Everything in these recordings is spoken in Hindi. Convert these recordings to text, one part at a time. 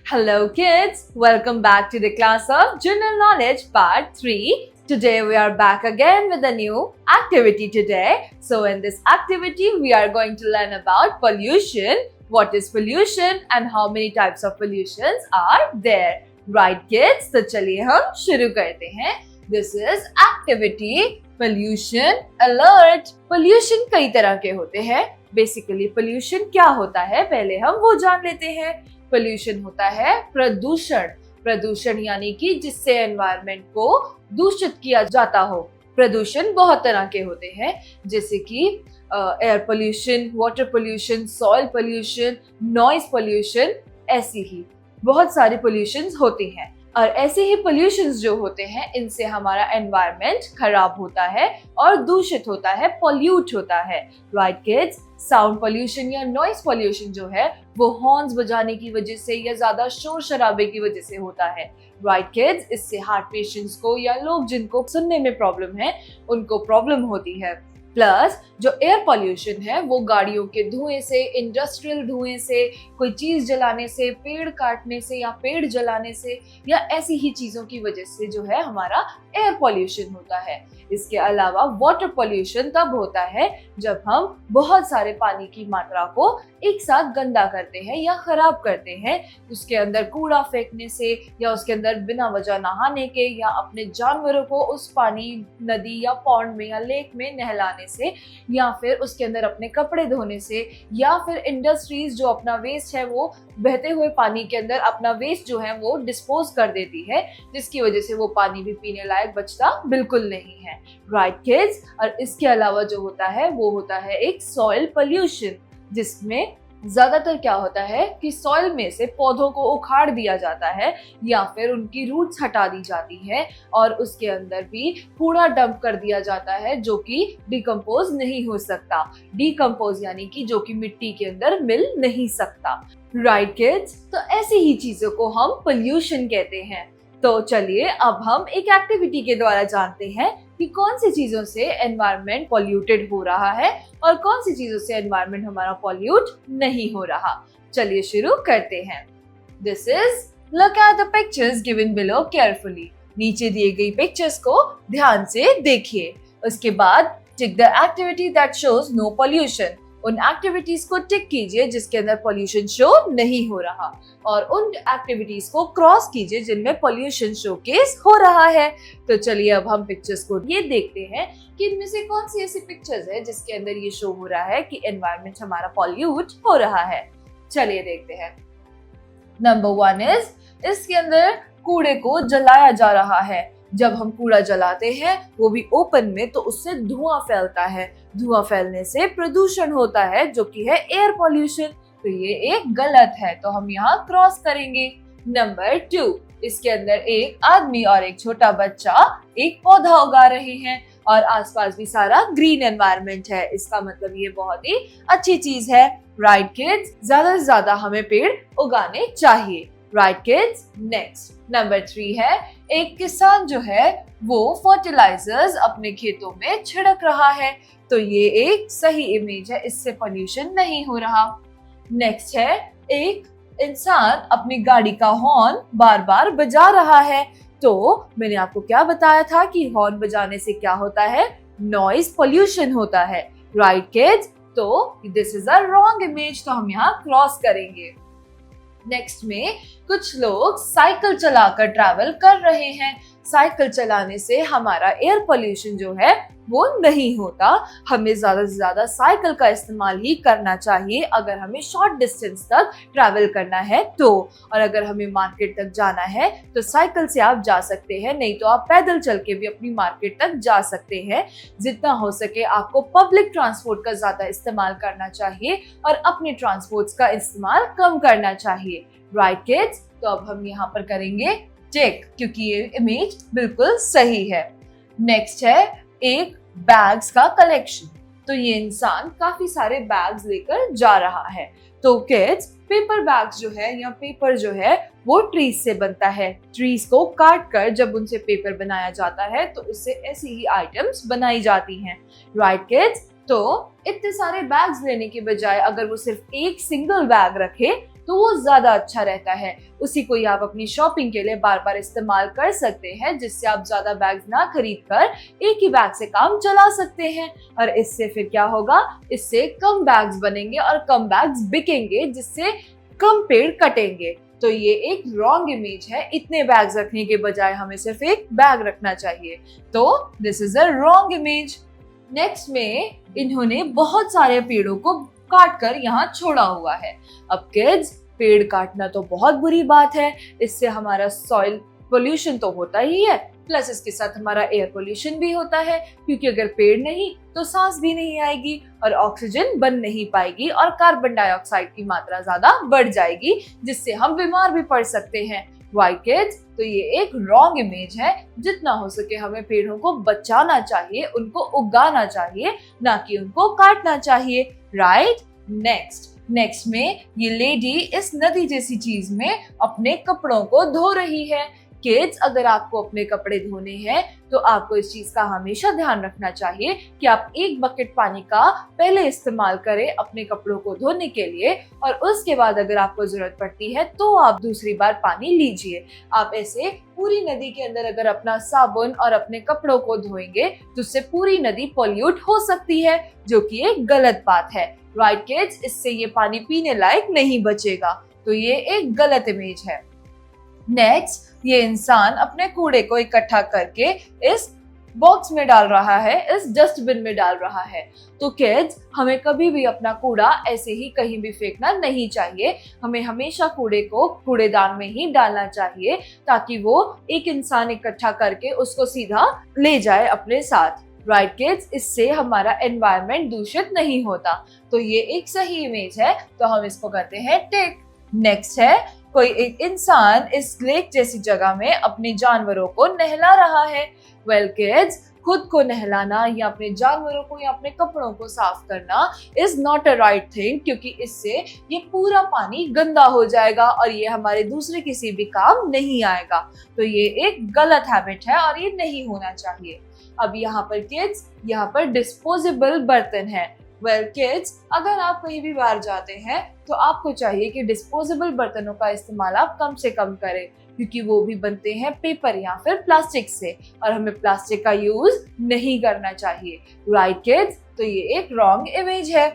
Hello kids, welcome back to the class of General Knowledge Part 3. Today we are back again with a new activity today. So in this activity we are going to learn about pollution, what is pollution and how many types of pollutions are there. Right kids, तो चलिए हम शुरू करते हैं. This is activity pollution alert. Pollution कई तरह के होते हैं. Basically pollution क्या होता है पहले हम वो जान लेते हैं. पोल्यूशन होता है प्रदूषण. प्रदूषण यानी कि जिससे एनवायरनमेंट को दूषित किया जाता हो. प्रदूषण बहुत तरह के होते हैं जैसे कि air pollution, water pollution, soil pollution, noise pollution, ऐसी ही बहुत सारे पोल्यूशंस होते हैं. और ऐसे ही पोल्यूशंस जो होते हैं इनसे हमारा एनवायरनमेंट खराब होता है और दूषित होता है, पॉल्यूट होता है. राइट किड्स, साउंड पोल्यूशन या नॉइस पोल्यूशन जो है वो हॉर्न्स बजाने की वजह से या ज्यादा शोर शराबे की वजह से होता है. राइट किड्स, इससे हार्ट पेशेंट्स को या लोग जिनको सुनने में प्रॉब्लम है उनको प्रॉब्लम होती है. प्लस जो एयर पॉल्यूशन है वो गाड़ियों के धुएं से, इंडस्ट्रियल धुएं से, कोई चीज जलाने से, पेड़ काटने से या पेड़ जलाने से या ऐसी ही चीजों की वजह से जो है हमारा एयर पॉल्यूशन होता है. इसके अलावा वाटर पॉल्यूशन तब होता है जब हम बहुत सारे पानी की मात्रा को एक साथ गंदा करते हैं या खराब करते हैं. उसके अंदर कूड़ा फेंकने से या उसके अंदर बिना वजह नहाने के या अपने जानवरों को उस पानी, नदी या पॉन्ड में या लेक में नहलाने से या फिर उसके अंदर अपने कपड़े धोने से या फिर इंडस्ट्रीज जो अपना वेस्ट है वो बहते हुए पानी के अंदर अपना वेस्ट जो है वो डिस्पोज कर देती है, जिसकी वजह से वो पानी भी पीने लायक बचता बिल्कुल नहीं है. राइट किड्स, और इसके अलावा जो होता है वो होता है एक सॉइल पोल्यूशन, जिसमें ज्यादातर क्या होता है कि सॉइल में से पौधों को उखाड़ दिया जाता है या फिर उनकी रूट्स हटा दी जाती है और उसके अंदर भी कूड़ा डंप कर दिया जाता है जो कि डिकम्पोज नहीं हो सकता. डिकम्पोज यानी कि जो कि मिट्टी के अंदर मिल नहीं सकता. राइट किड्स, तो ऐसी ही चीजों को हम पोल्यूशन कहते हैं. तो चलिए अब हम एक एक्टिविटी के द्वारा जानते हैं कि कौन सी चीजों से एनवायरनमेंट पॉल्यूटेड हो रहा है और कौन सी चीजों से एनवायरनमेंट हमारा पॉल्यूट नहीं हो रहा. चलिए शुरू करते हैं. This is look at the pictures given below carefully. नीचे दिए गई पिक्चर्स को ध्यान से देखिए. उसके बाद tick the activity that shows no pollution. उन एक्टिविटीज को टिक कीजिए जिसके अंदर पॉल्यूशन शो नहीं हो रहा और उन एक्टिविटीज को क्रॉस कीजिए जिनमें पॉल्यूशन शोकेस हो रहा है. तो चलिए अब हम पिक्चर्स को ये देखते हैं कि इनमें से कौन सी ऐसी पिक्चर्स है जिसके अंदर ये शो हो रहा है कि एनवायरनमेंट हमारा पॉल्यूट हो रहा है. चलिए देखते हैं. नंबर 1 इज, इसके अंदर कूड़े को जलाया जा रहा है. जब हम कूड़ा जलाते हैं वो भी ओपन में तो उससे धुआं फैलता है. धुआं फैलने से प्रदूषण होता है जो कि है एयर पॉल्यूशन. तो ये एक गलत है तो हम यहाँ क्रॉस करेंगे. नंबर 2, इसके अंदर एक आदमी और एक छोटा बच्चा एक पौधा उगा रहे हैं और आसपास भी सारा ग्रीन एनवायरनमेंट है. इसका मतलब ये बहुत ही अच्छी चीज है. राइट किड्स, ज्यादा से ज्यादा हमें पेड़ उगाने चाहिए. Right kids. नेक्स्ट नंबर 3 है, एक किसान जो है वो फर्टिलाइजर्स अपने खेतों में छिड़क रहा है. तो ये एक सही इमेज है, इससे पोल्यूशन नहीं हो रहा. नेक्स्ट है, एक इंसान अपनी गाड़ी का हॉर्न बार बार बजा रहा है. तो मैंने आपको क्या बताया था कि हॉर्न बजाने से क्या होता है, नॉइज पोल्यूशन होता है. राइट किड्स, तो this is a wrong image तो हम यहाँ क्रॉस करेंगे. नेक्स्ट में कुछ लोग साइकिल चलाकर ट्रैवल कर रहे हैं. साइकिल चलाने से हमारा एयर पोल्यूशन जो है वो नहीं होता. हमें ज्यादा से ज्यादा साइकिल का इस्तेमाल ही करना चाहिए अगर हमें शॉर्ट डिस्टेंस तक ट्रैवल करना है तो. और अगर हमें मार्केट तक जाना है तो साइकिल से आप जा सकते हैं, नहीं तो आप पैदल चल के भी अपनी मार्केट तक जा सकते हैं. जितना हो सके आपको पब्लिक ट्रांसपोर्ट का ज्यादा इस्तेमाल करना चाहिए और अपने ट्रांसपोर्ट्स का इस्तेमाल कम करना चाहिए. राइट किड्स, तो अब हम यहाँ पर करेंगे चेक क्योंकि ये इमेज बिल्कुल सही है. नेक्स्ट है एक बैग्स का कलेक्शन. तो ये इंसान काफी सारे बैग्स लेकर जा रहा है. तो किड्स, पेपर बैग्स जो है या पेपर जो है वो ट्रीज से बनता है. ट्रीज को काट कर जब उनसे पेपर बनाया जाता है तो उससे ऐसी ही आइटम्स बनाई जाती हैं. राइट किड्स, तो इतने सारे बैग्स लेने के बजाय अगर वो सिर्फ एक सिंगल बैग रखे तो वो ज्यादा अच्छा रहता है। उसी को ही आप अपनी शॉपिंग के लिए बार बार इस्तेमाल कर सकते हैं, जिससे आप ज्यादा बैग्स ना खरीद कर एक ही बैग से काम चला सकते हैं। और इससे फिर क्या होगा, इससे कम बैग्स बनेंगे और कम बैग्स बिकेंगे, जिससे कम पेड़ कटेंगे। तो ये एक रॉन्ग इमेज है। इतने बैग्स रखने के बजाय हमें सिर्फ एक बैग रखना चाहिए। तो this is a wrong image. Next में इन्होंने बहुत सारे पेड़ों को काट कर यहाँ छोड़ा हुआ है। अब किड्स, पेड़ काटना तो बहुत बुरी बात है। इससे हमारा सॉइल पोल्यूशन तो होता ही है, प्लस इसके साथ हमारा एयर पोल्यूशन भी होता है, क्योंकि अगर पेड़ नहीं तो सांस भी नहीं आएगी और ऑक्सीजन बन नहीं पाएगी और कार्बन डाइऑक्साइड की मात्रा ज्यादा बढ़ जाएगी, जिससे हम बीमार भी पड़ सकते हैं। वाई किड्स, तो ये एक रॉन्ग इमेज है। जितना हो सके हमें पेड़ों को बचाना चाहिए, उनको उगाना चाहिए, ना कि उनको काटना चाहिए। राइट। नेक्स्ट में ये लेडी इस नदी जैसी चीज में अपने कपड़ों को धो रही है। किड्स, अगर आपको अपने कपड़े धोने हैं तो आपको इस चीज का हमेशा ध्यान रखना चाहिए कि आप एक बकेट पानी का पहले इस्तेमाल करें अपने कपड़ों को धोने के लिए, और उसके बाद अगर आपको जरूरत पड़ती है तो आप दूसरी बार पानी लीजिए। आप ऐसे पूरी नदी के अंदर अगर अपना साबुन और अपने कपड़ों को धोएंगे तो उससे पूरी नदी पॉल्यूट हो सकती है, जो कि एक गलत बात है। राइट किड्स, इससे ये पानी पीने लायक नहीं बचेगा। तो ये एक गलत इमेज है। नेक्स्ट, ये इंसान अपने कूड़े को इकट्ठा करके इस बॉक्स में डाल रहा है, इस डस्टबिन में डाल रहा है। तो किड्स, हमें कभी भी अपना कूड़ा ऐसे ही कहीं भी फेंकना नहीं चाहिए। हमें हमेशा कूड़े को कूड़ेदान में ही डालना चाहिए, ताकि वो एक इंसान इकट्ठा करके उसको सीधा ले जाए अपने साथ। राइट किड्स, इससे हमारा एनवायरनमेंट दूषित नहीं होता। तो ये एक सही इमेज है, तो हम इसको करते हैं टिक। नेक्स्ट है, कोई एक इंसान इस लेक जैसी जगह में अपने जानवरों को नहला रहा है। वेल किड्स, खुद को नहलाना या अपने जानवरों को या अपने कपड़ों को साफ करना is not a right thing, क्योंकि इससे ये पूरा पानी गंदा हो जाएगा और ये हमारे दूसरे किसी भी काम नहीं आएगा। तो ये एक गलत हैबिट है और ये नहीं होना चाहिए। अब यहाँ पर किड्स, यहाँ पर डिस्पोजेबल बर्तन है। वेल किड्स, अगर आप कहीं भी बाहर जाते हैं तो आपको चाहिए कि डिस्पोजेबल बर्तनों का इस्तेमाल आप कम से कम करें, क्योंकि वो भी बनते हैं पेपर या फिर प्लास्टिक से, और हमें प्लास्टिक का यूज नहीं करना चाहिए। राइट किड्स, तो ये एक रॉन्ग इमेज है।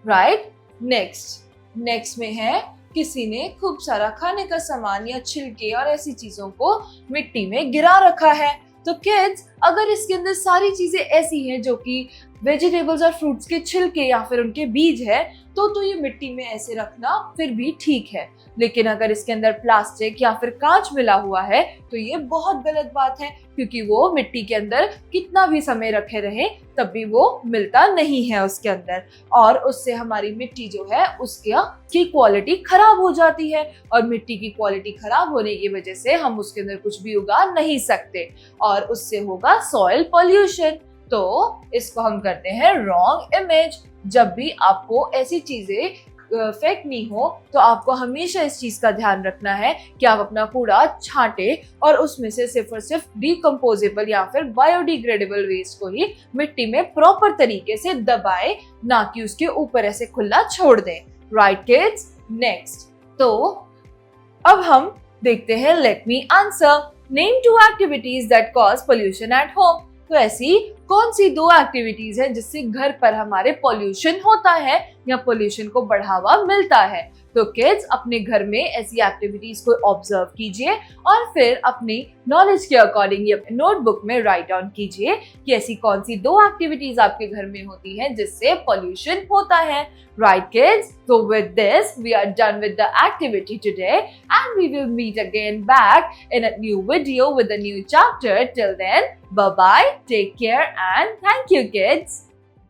राइट। नेक्स्ट में है, किसी ने खूब सारा खाने का सामान या छिलके और ऐसी चीजों को मिट्टी में गिरा रखा है। तो किड्स, अगर इसके अंदर सारी चीजें ऐसी हैं जो कि वेजिटेबल्स और फ्रूट्स के छिलके या फिर उनके बीज है, तो ये मिट्टी में ऐसे रखना फिर भी ठीक है। लेकिन अगर इसके अंदर प्लास्टिक या फिर कांच मिला हुआ है तो ये बहुत गलत बात है, क्योंकि वो मिट्टी के अंदर कितना भी समय रखे रहे तब भी वो मिलता नहीं है उसके अंदर, और उससे हमारी मिट्टी जो है उसकी क्वालिटी खराब हो जाती है, और मिट्टी की क्वालिटी खराब होने की वजह से हम उसके अंदर कुछ भी उगा नहीं सकते, और उससे होगा सॉइल पॉल्यूशन। तो इसको हम करते हैं रॉन्ग इमेज। जब भी आपको ऐसी चीजें फेंकनी हो तो आपको हमेशा इस चीज का ध्यान रखना है कि आप अपना कूड़ा छांटे और उसमें से सिर्फ और सिर्फ डिकम्पोजेबल या फिर बायोडिग्रेडेबल वेस्ट को ही मिट्टी में प्रॉपर तरीके से दबाएं, ना कि उसके ऊपर ऐसे खुला छोड़ दें। Right kids. नेक्स्ट, तो अब हम देखते हैं let me answer. Name 2 activities that cause pollution at home. तो ऐसी कौन सी 2 एक्टिविटीज है जिससे घर पर हमारे पोल्यूशन होता है या पोल्यूशन को बढ़ावा मिलता है। तो किड्स, अपने घर में ऐसी एक्टिविटीज को ऑब्जर्व कीजिए और फिर अपनी नॉलेज के अकॉर्डिंग अपने नोटबुक में राइट डाउन कीजिए कि ऐसी कौन सी 2 एक्टिविटीज आपके घर में होती हैं जिससे पोल्यूशन होता है। Right kids, so with this we are done with the activity today and we will meet again back in a new video with a new chapter. Till then, bye bye, take care and thank you kids.